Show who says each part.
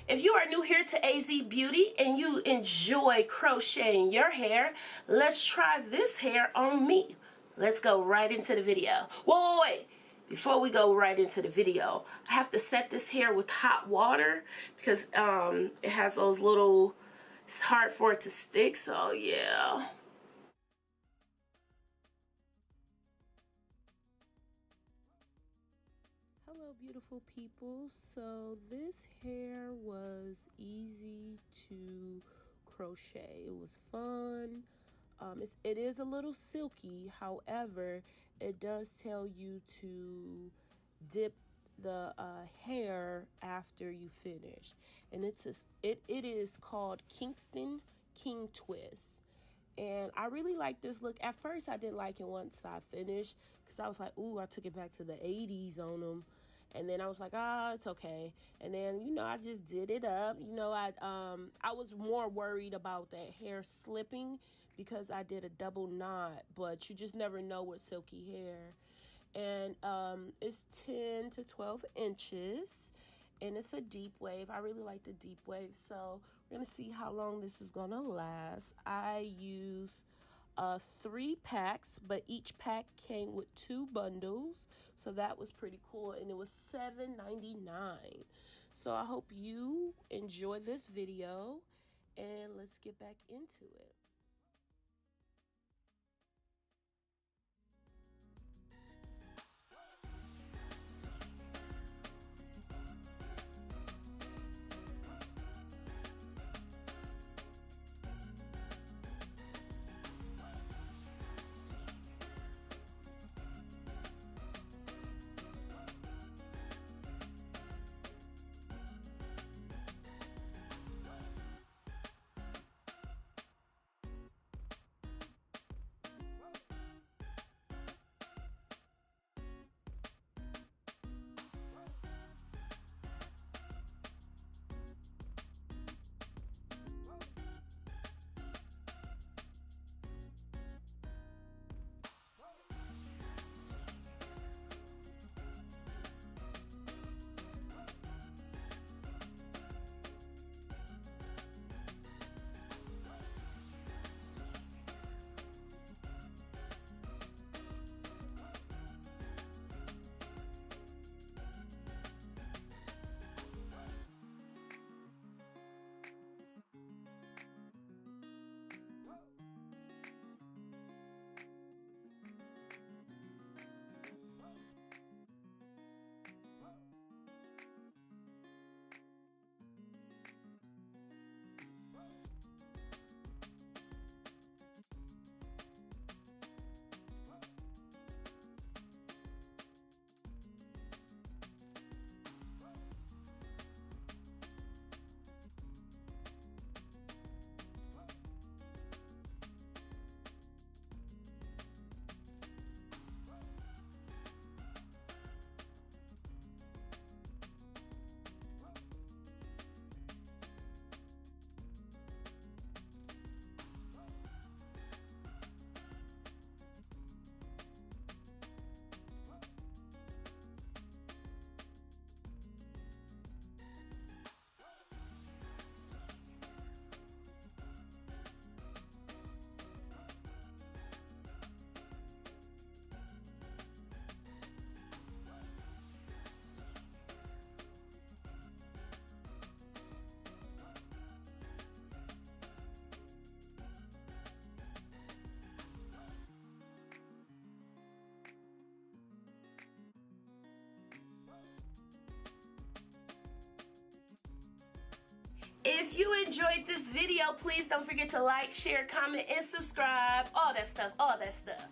Speaker 1: If you are new here to AZ Beauty and you enjoy crocheting your hair, let's try this hair on me. Let's go right into the video. Whoa, wait. Before we go right into the video, I have to set this hair with hot water because it has those little, it's hard for it to stick, so yeah. Hello beautiful people. So this hair was easy to crochet. It was fun. It is a little silky, however, it does tell you to dip the hair after you finish. And it is called Kingston Kingtwist. And I really like this look. At first, I didn't like it once I finished because I was like, ooh, I took it back to the 80s on them. And then I was like, oh, it's okay. And then, you know, I just did it up. You know, I was more worried about that hair slipping because I did a double knot. But you just never know with silky hair. And it's 10 to 12 inches. And it's a deep wave. I really like the deep wave. So we're going to see how long this is going to last. I use 3 packs, but each pack came with 2 bundles. So that was pretty cool. And it was $7.99. So I hope you enjoy this video. And let's get back into it. If you enjoyed this video, please don't forget to like, share, comment, and subscribe. All that stuff, all that stuff.